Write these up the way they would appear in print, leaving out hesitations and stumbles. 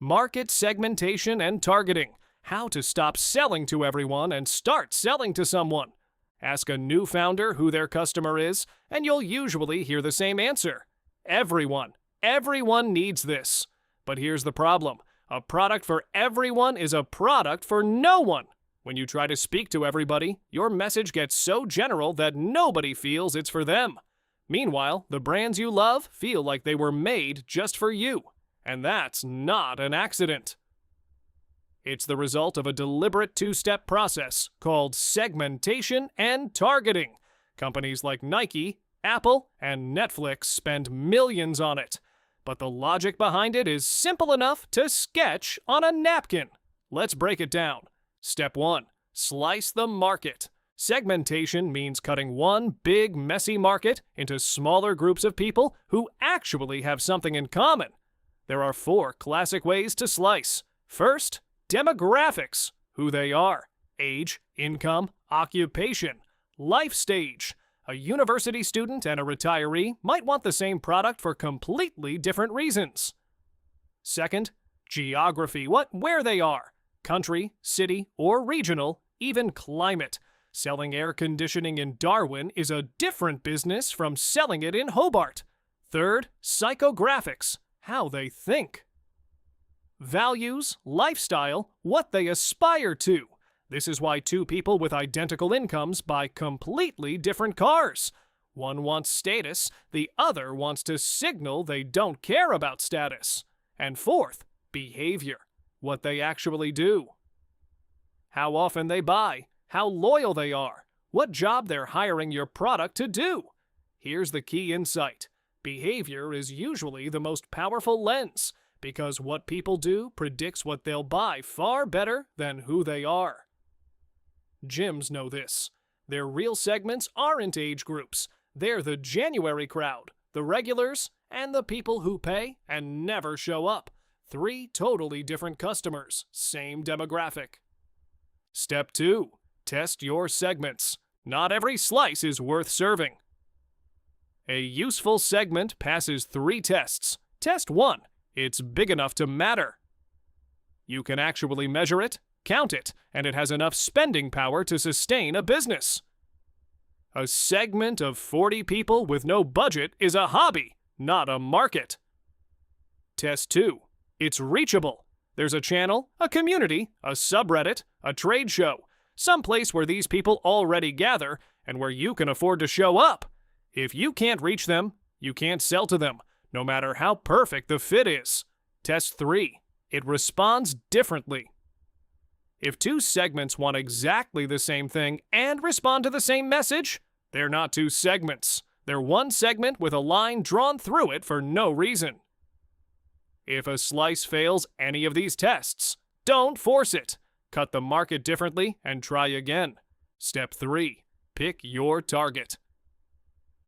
Market segmentation and targeting. How to stop selling to everyone and start selling to someone. Ask a new founder who their customer is, and you'll usually hear the same answer. Everyone. Everyone needs this. But here's the problem. A product for everyone is a product for no one. When you try to speak to everybody, your message gets so general that nobody feels it's for them. Meanwhile, the brands you love feel like they were made just for you. And that's not an accident. It's the result of a deliberate two-step process called segmentation and targeting. Companies like Nike, Apple, and Netflix spend millions on it. But the logic behind it is simple enough to sketch on a napkin. Let's break it down. Step 1. Slice the market. Segmentation means cutting one big, messy market into smaller groups of people who actually have something in common. There are 4 classic ways to slice. First, demographics, who they are, age, income, occupation, life stage. A university student and a retiree might want the same product for completely different reasons. Second, geography, where they are, country, city, or regional, even climate. Selling air conditioning in Darwin is a different business from selling it in Hobart. Third, psychographics, how they think. Values, lifestyle, what they aspire to. This is why 2 people with identical incomes buy completely different cars. One wants status, the other wants to signal they don't care about status. And fourth, behavior, what they actually do. How often they buy, how loyal they are, what job they're hiring your product to do. Here's the key insight. Behavior is usually the most powerful lens, because what people do predicts what they'll buy far better than who they are. Gyms know this. Their real segments aren't age groups. They're the January crowd, the regulars, and the people who pay and never show up. 3 totally different customers, same demographic. Step 2. Test your segments. Not every slice is worth serving. A useful segment passes 3 tests. Test 1. It's big enough to matter. You can actually measure it, count it, and it has enough spending power to sustain a business. A segment of 40 people with no budget is a hobby, not a market. Test 2. It's reachable. There's a channel, a community, a subreddit, a trade show, some place where these people already gather and where you can afford to show up. If you can't reach them, you can't sell to them, no matter how perfect the fit is. Test 3. It responds differently. If 2 segments want exactly the same thing and respond to the same message, they're not 2 segments. They're one segment with a line drawn through it for no reason. If a slice fails any of these tests, don't force it. Cut the market differently and try again. Step 3. Pick your target.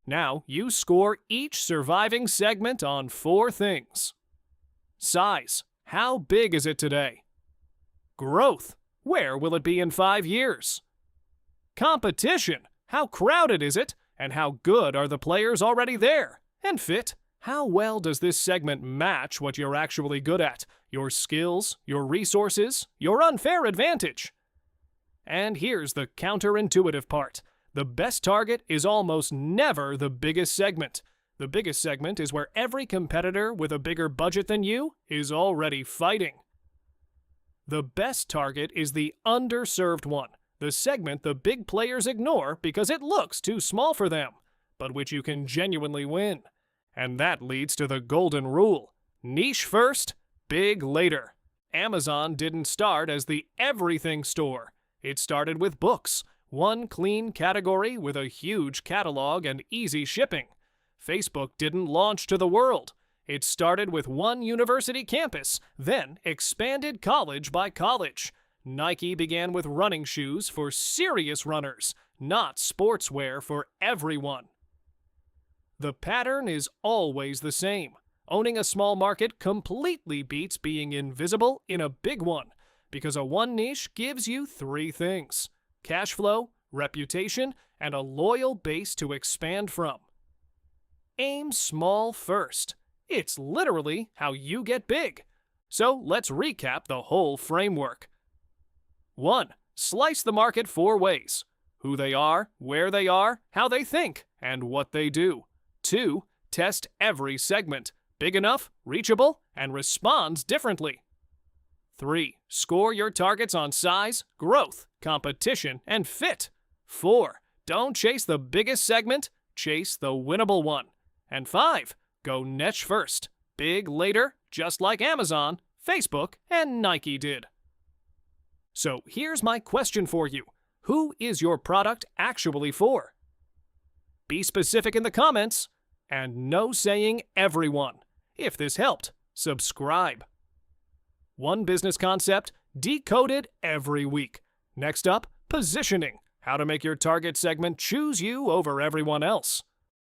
Now, you score each surviving segment on 4 things. Size. How big is it today? Growth. Where will it be in 5 years? Competition. How crowded is it, and how good are the players already there? And fit. How well does this segment match what you're actually good at? Your skills, your resources, your unfair advantage. And here's the counterintuitive part. The best target is almost never the biggest segment. The biggest segment is where every competitor with a bigger budget than you is already fighting. The best target is the underserved one, the segment the big players ignore because it looks too small for them, but which you can genuinely win. And that leads to the golden rule. Niche first, big later. Amazon didn't start as the everything store. It started with books, one clean category with a huge catalog and easy shipping. Facebook didn't launch to the world. It started with one university campus, then expanded college by college. Nike began with running shoes for serious runners, not sportswear for everyone. The pattern is always the same. Owning a small market completely beats being invisible in a big one, because a one niche gives you 3 things: cash flow, reputation, and a loyal base to expand from. Aim small first. It's literally how you get big. So let's recap the whole framework. 1. Slice the market 4 ways: who they are, where they are, how they think, and what they do. 2. Test every segment, big enough, reachable, and responds differently. 3. Score your targets on size, growth, competition, and fit. 4. Don't chase the biggest segment, chase the winnable one. And 5. Go niche first, big later, just like Amazon, Facebook, and Nike did. So here's my question for you. Who is your product actually for? Be specific in the comments, and no saying everyone. If this helped, subscribe. One business concept, decoded every week. Next up, positioning. How to make your target segment choose you over everyone else.